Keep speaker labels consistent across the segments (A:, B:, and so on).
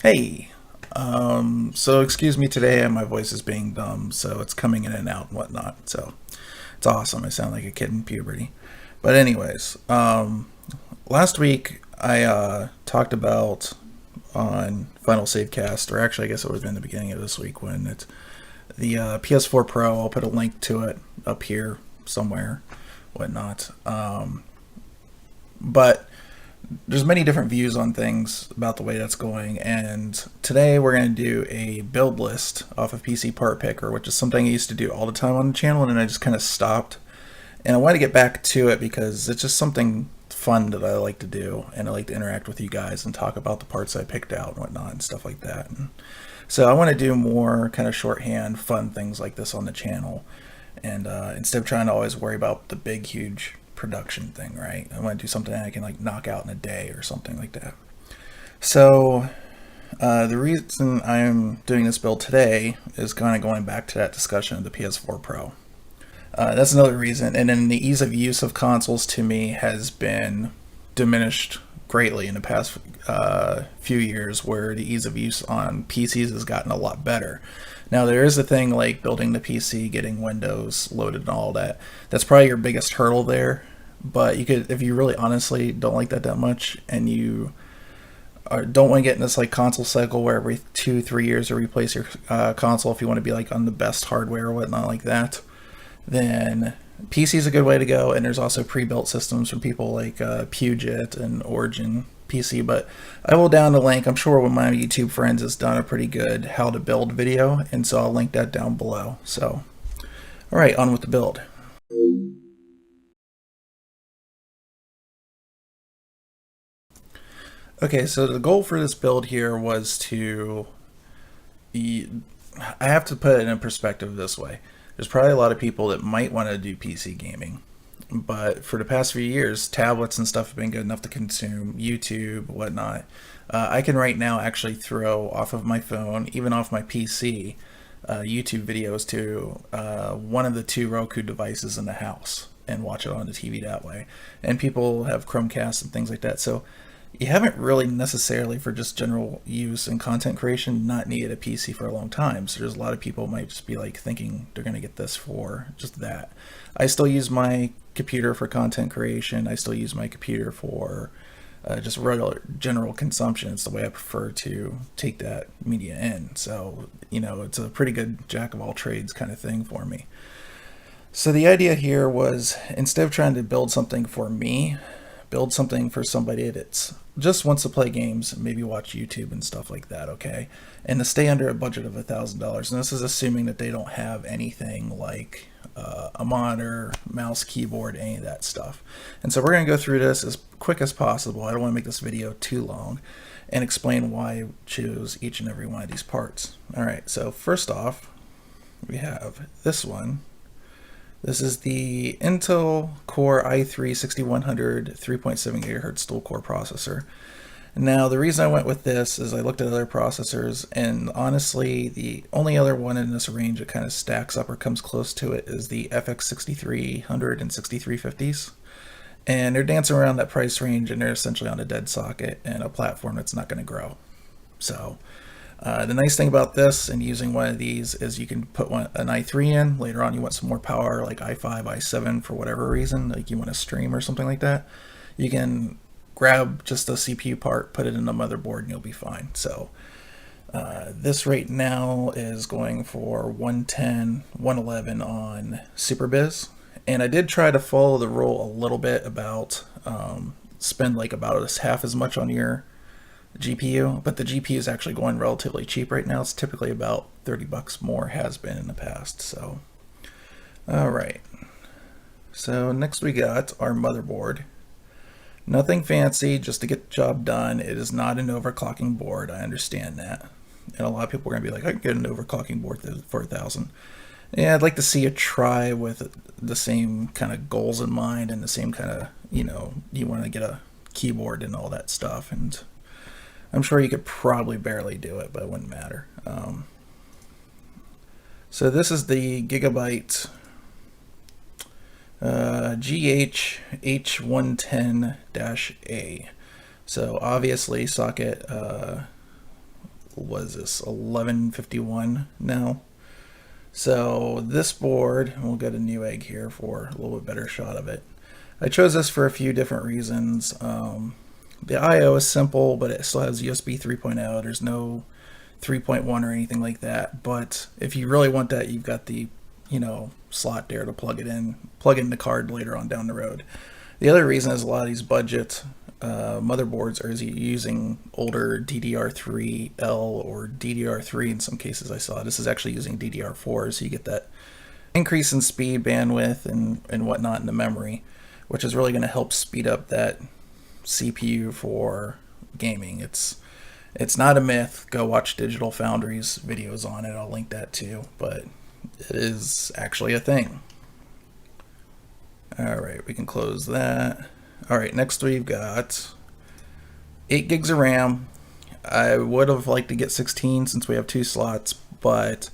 A: Hey, so excuse me today, my voice is being dumb, so it's coming in and out and whatnot. So it's awesome. I sound like a kid in puberty. But anyways, last week I talked about on Final Save Cast, or actually I guess it would have been the beginning of this week when it's the PS4 Pro. I'll put a link to it up here somewhere, whatnot. But there's many different views on things about the way that's going, and today we're going to do a build list off of PC Part Picker, which is something I used to do all the time on the channel, and then I just kind of stopped. And I want to get back to it because it's just something fun that I like to do, and I like to interact with you guys and talk about the parts I picked out and whatnot and stuff like that. And so I want to do more kind of shorthand, fun things like this on the channel, and instead of trying to always worry about the big, huge production thing, right? I want to do something I can like knock out in a day or something like that. So the reason I'm doing this build today is kind of going back to that discussion of the PS4 Pro. That's another reason. And then the ease of use of consoles to me has been diminished greatly in the past few years, where the ease of use on PCs has gotten a lot better. Now, there is a thing like building the PC, getting Windows loaded and all that. That's probably your biggest hurdle there. But you could, if you really honestly don't like that much, and you don't want to get in this like console cycle where every 2-3 years you replace your console if you want to be like on the best hardware or whatnot like that, then PC is a good way to go. And there's also pre-built systems from people like Puget and Origin PC. But I will down the link. I'm sure one of my YouTube friends has done a pretty good how to build video, and so I'll link that down below. So, all right, on with the build. Okay, so the goal for this build here was to. I have to put it in perspective this way. There's probably a lot of people that might want to do PC gaming, but for the past few years, tablets and stuff have been good enough to consume YouTube, whatnot. I can right now actually throw off of my phone, even off my PC, YouTube videos to one of the two Roku devices in the house and watch it on the TV that way. And people have Chromecasts and things like that. So you haven't really necessarily, for just general use and content creation, not needed a PC for a long time. So there's a lot of people might just be like thinking they're going to get this for just that. I still use my computer for content creation. I still use my computer for just regular general consumption. It's the way I prefer to take that media in. So, it's a pretty good jack of all trades kind of thing for me. So the idea here was, instead of trying to build something for me, build something for somebody that's just wants to play games, maybe watch YouTube and stuff like that, okay? And to stay under a budget of $1,000. And this is assuming that they don't have anything like a monitor, mouse, keyboard, any of that stuff. And so we're going to go through this as quick as possible. I don't want to make this video too long, and explain why I choose each and every one of these parts. All right, so first off, we have this one. This is the Intel Core i3 6100 3.7 GHz dual core processor. Now, the reason I went with this is I looked at other processors, and honestly, the only other one in this range that kind of stacks up or comes close to it is the FX 6300 and 6350s. And they're dancing around that price range, and they're essentially on a dead socket and a platform that's not going to grow. So, the nice thing about this and using one of these is you can put an i3 in. Later on, you want some more power, like i5, i7 for whatever reason, like you want to stream or something like that. You can grab just the CPU part, put it in the motherboard, and you'll be fine. So this right now is going for 110, 111 on SuperBiz. And I did try to follow the rule a little bit about spend like about half as much on your GPU, but the GPU is actually going relatively cheap right now. It's typically about 30 bucks more, has been in the past. So, all right. So next we got our motherboard. Nothing fancy, just to get the job done. It is not an overclocking board. I understand that. And a lot of people are going to be like, I can get an overclocking board for 1,000. Yeah, I'd like to see a try with the same kind of goals in mind, and the same kind of, you want to get a keyboard and all that stuff. And I'm sure you could probably barely do it, but it wouldn't matter. So this is the Gigabyte GH H110-A. So obviously socket was this 1151 now. So this board, we'll get a Newegg here for a little bit better shot of it. I chose this for a few different reasons. The I/O is simple, but it still has USB 3.0. There's no 3.1 or anything like that. But if you really want that, you've got the slot there to plug in the card later on down the road. The other reason is a lot of these budget motherboards are using older DDR3L or DDR3 in some cases I saw. This is actually using DDR4, so you get that increase in speed, bandwidth, and whatnot in the memory, which is really going to help speed up that CPU for gaming. It's not a myth. Go watch Digital Foundry's videos on it. I'll link that too, but it is actually a thing. All right, we can close that. All right, next we've got 8 gigs of RAM. I would have liked to get 16 since we have 2 slots, but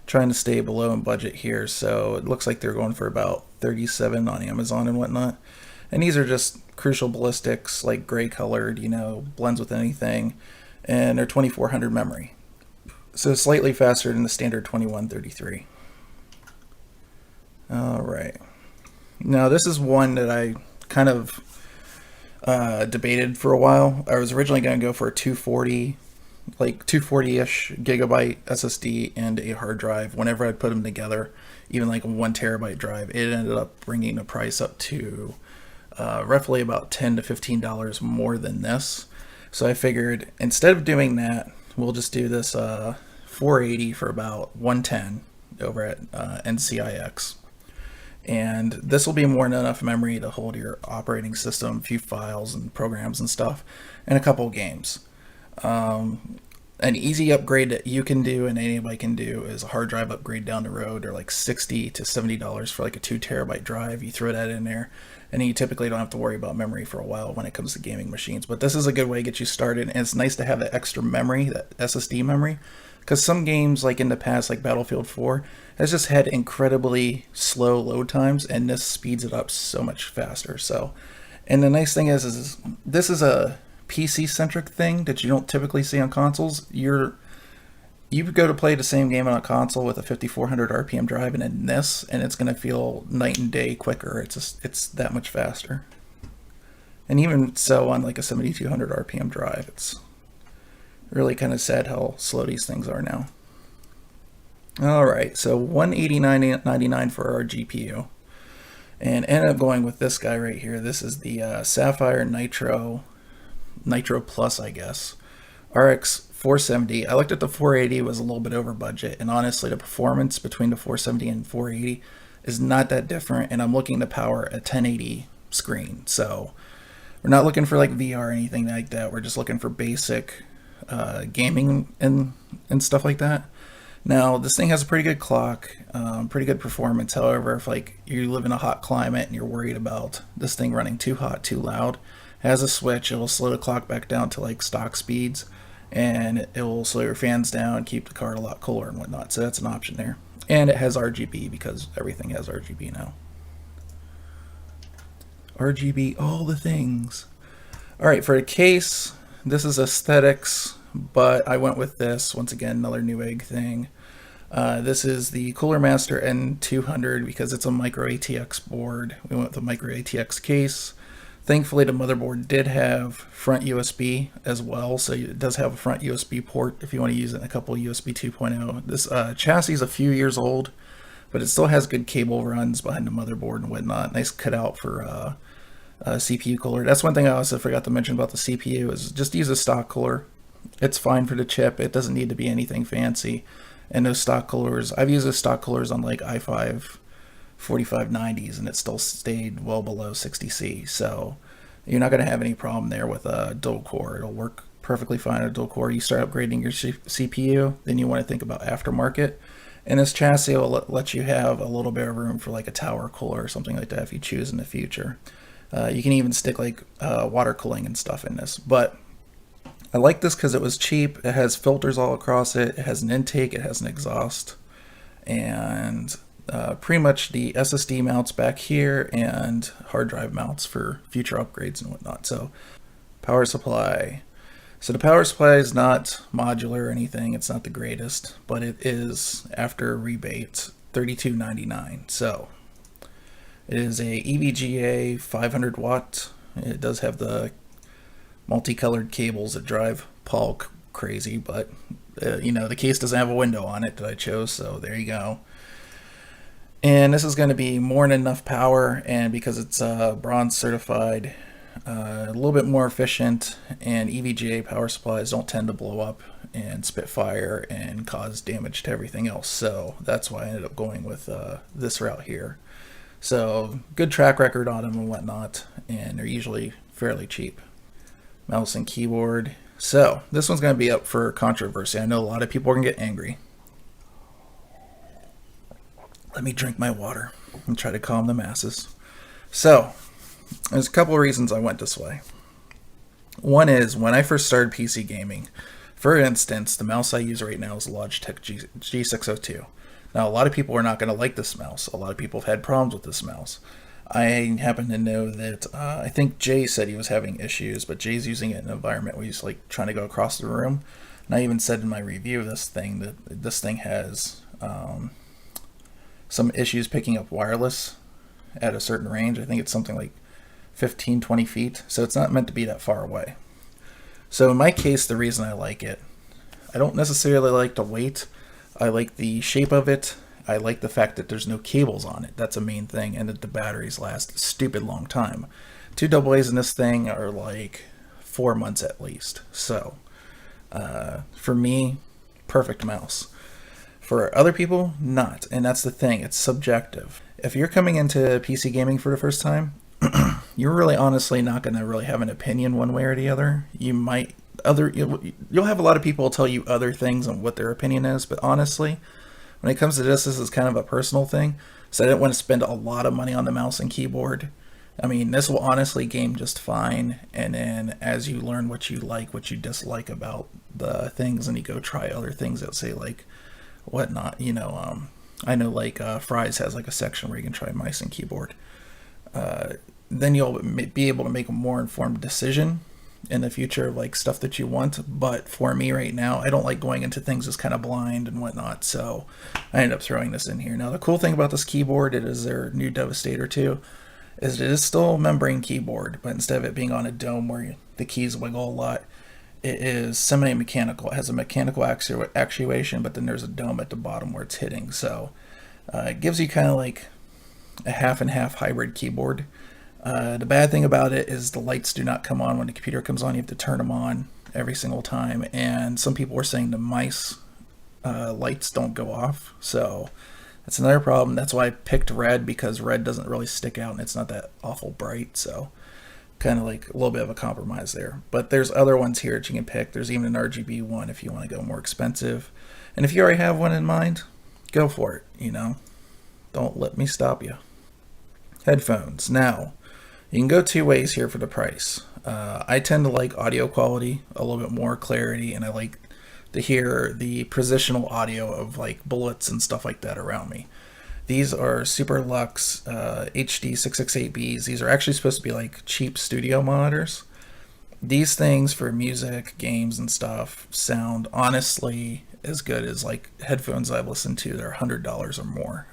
A: trying to stay below in budget here. So it looks like they're going for about 37 on Amazon and whatnot. And these are just Crucial Ballistics, like gray colored, blends with anything. And they're 2400 memory. So slightly faster than the standard 2133. All right. Now this is one that I kind of debated for a while. I was originally going to go for a 240, like 240-ish gigabyte SSD and a hard drive. Whenever I put them together, even like a 1 terabyte drive, it ended up bringing the price up to roughly about $10 to $15 more than this. So I figured instead of doing that, we'll just do this 480 for about 110 over at NCIX. And this will be more than enough memory to hold your operating system, a few files and programs and stuff, and a couple games. An easy upgrade that you can do and anybody can do is a hard drive upgrade down the road. They're like $60 to $70 for like a 2 terabyte drive. You throw that in there, and you typically don't have to worry about memory for a while when it comes to gaming machines. But this is a good way to get you started, and it's nice to have that extra memory, that SSD memory, because some games like in the past, like Battlefield 4, has just had incredibly slow load times, and this speeds it up so much faster. So, and the nice thing is this is a PC-centric thing that you don't typically see on consoles. You go to play the same game on a console with a 5400 RPM drive and in this, and it's going to feel night and day quicker. It's that much faster. And even so on like a 7200 RPM drive, it's really kind of sad how slow these things are now. All right, so $189.99 for our GPU, and ended up going with this guy right here. This is the Sapphire Nitro Plus, I guess, RX 470. I looked at the 480, was a little bit over budget, and honestly, the performance between the 470 and 480 is not that different. And I'm looking to power a 1080 screen, so we're not looking for like VR or anything like that. We're just looking for basic gaming and stuff like that. Now, this thing has a pretty good clock, pretty good performance. However, if like you live in a hot climate and you're worried about this thing running too hot, too loud, it has a switch. It will slow the clock back down to like stock speeds, and it will slow your fans down, keep the card a lot cooler and whatnot. So that's an option there. And it has RGB because everything has RGB now. RGB, all the things. All right, for a case, this is aesthetics, but I went with this. Once again, another Newegg thing. This is the Cooler Master N200 because it's a micro ATX board. We went with a micro ATX case. Thankfully, the motherboard did have front USB as well, so it does have a front USB port if you want to use it in a couple USB 2.0. This chassis is a few years old, but it still has good cable runs behind the motherboard and whatnot. Nice cutout for CPU cooler. That's one thing I also forgot to mention about the CPU is just use a stock cooler. It's fine for the chip. It doesn't need to be anything fancy. And those stock coolers, I've used those stock coolers on like i5 4590s, and it still stayed well below 60C. So you're not going to have any problem there with a dual core. It'll work perfectly fine at a dual core. You start upgrading your CPU, then you want to think about aftermarket. And this chassis will let you have a little bit of room for like a tower cooler or something like that if you choose in the future. You can even stick like water cooling and stuff in this. But I like this because it was cheap. It has filters all across it. It has an intake. It has an exhaust. And pretty much the SSD mounts back here and hard drive mounts for future upgrades and whatnot. So power supply. So the power supply is not modular or anything. It's not the greatest, but it is, after rebate, $32.99. So it is a EVGA 500 watt. It does have the multicolored cables that drive Paul crazy, but the case doesn't have a window on it that I chose, so there you go. And this is going to be more than enough power, and because it's bronze certified, a little bit more efficient, and EVGA power supplies don't tend to blow up and spit fire and cause damage to everything else, so that's why I ended up going with this route here. So good track record on them and whatnot, and they're usually fairly cheap. Mouse and keyboard. So this one's going to be up for controversy. I know a lot of people are going to get angry. Let me drink my water and try to calm the masses. So there's a couple of reasons I went this way. One is, when I first started PC gaming, for instance, the mouse I use right now is a Logitech G602. Now, a lot of people are not going to like this mouse. A lot of people have had problems with this mouse. I happen to know that I think Jay said he was having issues, but Jay's using it in an environment where he's like trying to go across the room. And I even said in my review of this thing that this thing has some issues picking up wireless at a certain range. I think it's something like 15-20 feet, so it's not meant to be that far away. So in my case, the reason I like it, I don't necessarily like the weight. I like the shape of it. I like the fact that there's no cables on it. That's a main thing, and that the batteries last a stupid long time. 2 AA's in this thing are like 4 months at least. So for me, perfect mouse. For other people, not. And that's the thing, it's subjective. If you're coming into PC gaming for the first time, you're really honestly not going to really have an opinion one way or the other. You'll have a lot of people tell you other things on what their opinion is, but honestly, when it comes to this is kind of a personal thing. So I didn't want to spend a lot of money on the mouse and keyboard. I mean, this will honestly game just fine, and then as you learn what you like, what you dislike about the things, and you go try other things that say like whatnot, I know like Fry's has like a section where you can try mice and keyboard. Then you'll be able to make a more informed decision in the future of like stuff that you want. But for me right now, I don't like going into things as kind of blind and whatnot, so I ended up throwing this in here. Now the cool thing about this keyboard, it is their new Devastator 2, is it is still a membrane keyboard, but instead of it being on a dome where the keys wiggle a lot, it is semi-mechanical. It has a mechanical actuation, but then there's a dome at the bottom where it's hitting, so it gives you kind of like a half and half hybrid keyboard. The bad thing about it is the lights do not come on when the computer comes on. You have to turn them on every single time, and some people were saying the mice lights don't go off, so that's another problem. That's why I picked red, because red doesn't really stick out and it's not that awful bright, so kind of like a little bit of a compromise there. But there's other ones here that you can pick. There's even an RGB one if you want to go more expensive, and if you already have one in mind, go for it. Don't let me stop you. Headphones. Now, you can go 2 ways here for the price. I tend to like audio quality, a little bit more clarity, and I like to hear the positional audio of like bullets and stuff like that around me. These are Super Lux HD 668Bs. These are actually supposed to be like cheap studio monitors. These things for music, games, and stuff sound honestly as good as like headphones I've listened to. They're $100 or more.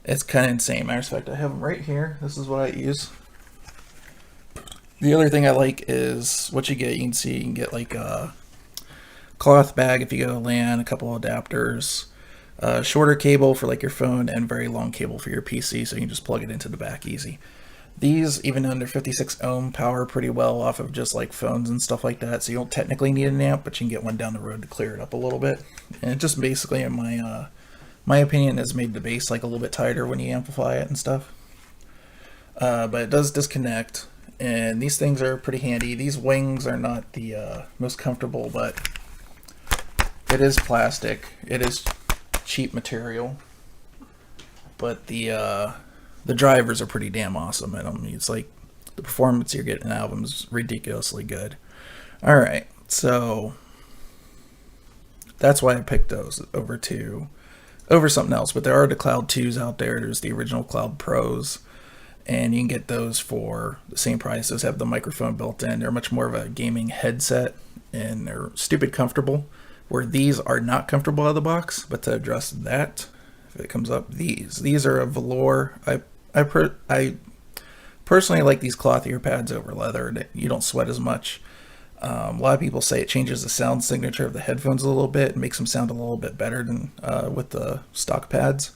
A: It's kind of insane. Matter of fact, I have them right here. This is what I use. The other thing I like is what you get. You can see you can get like a cloth bag if you go to LAN, a couple of adapters, shorter cable for like your phone, and very long cable for your PC, so you can just plug it into the back easy. These, even under 56 ohm, power pretty well off of just like phones and stuff like that, so you don't technically need an amp, but you can get one down the road to clear it up a little bit. And it just basically, in my opinion, has made the bass like a little bit tighter when you amplify it and stuff. But it does disconnect, and these things are pretty handy. These wings are not the most comfortable, but it is plastic. It is cheap material, but the drivers are pretty damn awesome. I mean, it's like the performance you're getting out of them is ridiculously good. All right, so that's why I picked those over something else. But there are the Cloud 2s out there. There's the original Cloud Pros, and you can get those for the same price. Those have the microphone built in. They're much more of a gaming headset, and they're stupid comfortable, where these are not comfortable out of the box. But to address that, if it comes up, these are a velour. I personally like these cloth ear pads over leather. You don't sweat as much. A lot of people say it changes the sound signature of the headphones a little bit and makes them sound a little bit better than with the stock pads.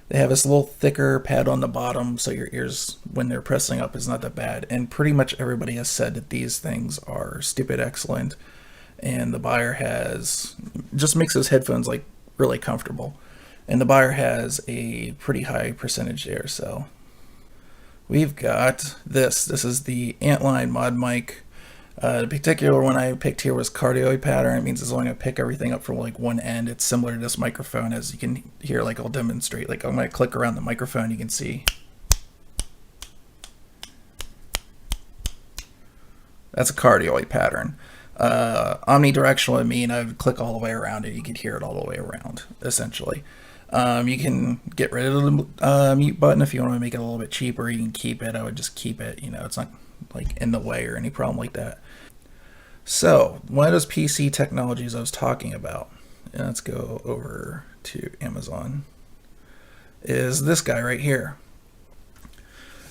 A: They have this little thicker pad on the bottom, so your ears, when they're pressing up, is not that bad. And pretty much everybody has said that these things are stupid excellent, and the buyer just makes those headphones like really comfortable. And the buyer has a pretty high percentage there. So we've got this. This is the Antline Mod Mic. The particular one I picked here was cardioid pattern. It means it's only going to pick everything up from like one end. It's similar to this microphone, as you can hear. Like, I'll demonstrate. Like, I'm going to click around the microphone. You can see that's a cardioid pattern. Omnidirectional would mean I would click all the way around and you could hear it all the way around, essentially. You can get rid of the mute button if you want to make it a little bit cheaper. You can keep it. I would just keep it. You know, it's not like in the way or any problem like that. So one of those PC technologies I was talking about, and let's go over to Amazon, is this guy right here.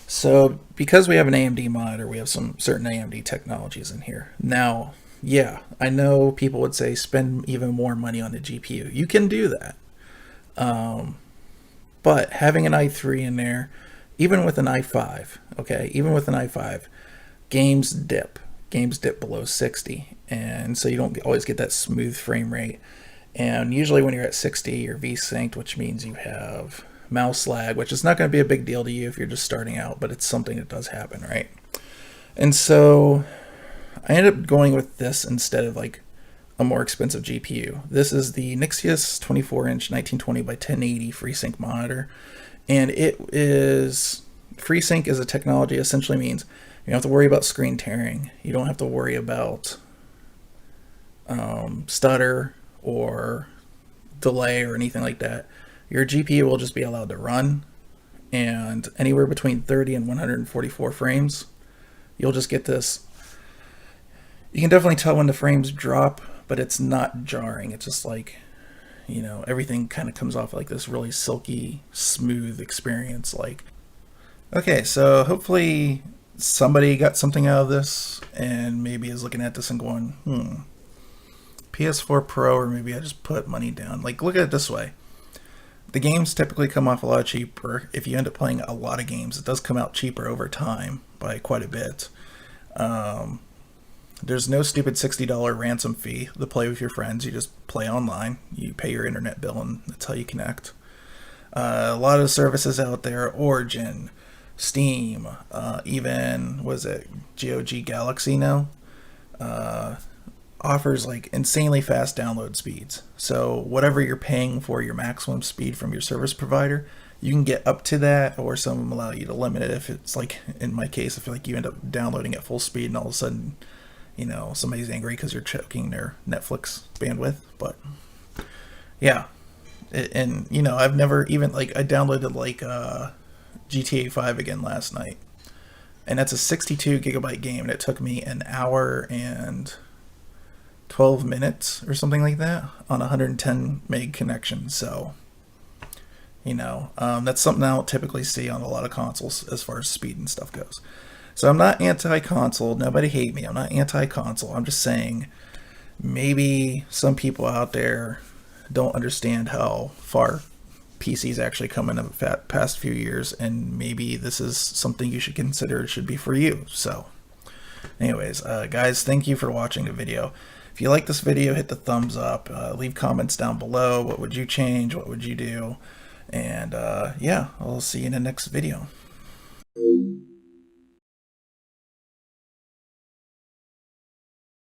A: So because we have an AMD monitor, we have some certain AMD technologies in here. Now, yeah, I know people would say spend even more money on the GPU. You can do that. But having an i3 in there, even with an i5, okay, even with an i5, games dip below 60, and so you don't always get that smooth frame rate. And usually when you're at 60, you're V-synced, which means you have mouse lag, which is not going to be a big deal to you if you're just starting out, but it's something that does happen, right? And so I ended up going with this instead of like a more expensive GPU. This is the Nixius 24-inch 1920 by 1080 FreeSync monitor, and it is FreeSync is a technology essentially means you don't have to worry about screen tearing. You don't have to worry about stutter or delay or anything like that. Your GPU will just be allowed to run, and anywhere between 30 and 144 frames, you'll just get this. You can definitely tell when the frames drop, but it's not jarring. It's just like, you know, everything kind of comes off like this really silky, smooth experience. Like, okay, so hopefully somebody got something out of this and maybe is looking at this and going, PS4 Pro, or maybe I just put money down. Like, look at it this way. The games typically come off a lot cheaper. If you end up playing a lot of games, it does come out cheaper over time by quite a bit. There's no stupid $60 ransom fee to play with your friends. You just play online. You pay your internet bill, and that's how you connect. A lot of services out there, Origin, Steam, even, GOG Galaxy now, offers like insanely fast download speeds. So whatever you're paying for your maximum speed from your service provider, you can get up to that, or some of them allow you to limit it. If it's like, in my case, I feel like you end up downloading at full speed and all of a sudden, you know, somebody's angry because you're choking their Netflix bandwidth. But yeah, and you know, I've never even, like, I downloaded like GTA 5 again last night, and that's a 62 gigabyte game, and it took me an hour and 12 minutes or something like that on a 110 meg connection. So, you know, that's something I don't typically see on a lot of consoles as far as speed and stuff goes. So I'm not anti-console. Nobody hate me. I'm not anti-console. I'm just saying maybe some people out there don't understand how far PCs actually come in the past few years, and maybe this is something you should consider. It should be for you. So anyways, guys, thank you for watching the video. If you like this video, hit the thumbs up, leave comments down below. What would you change? What would you do? And yeah, I'll see you in the next video.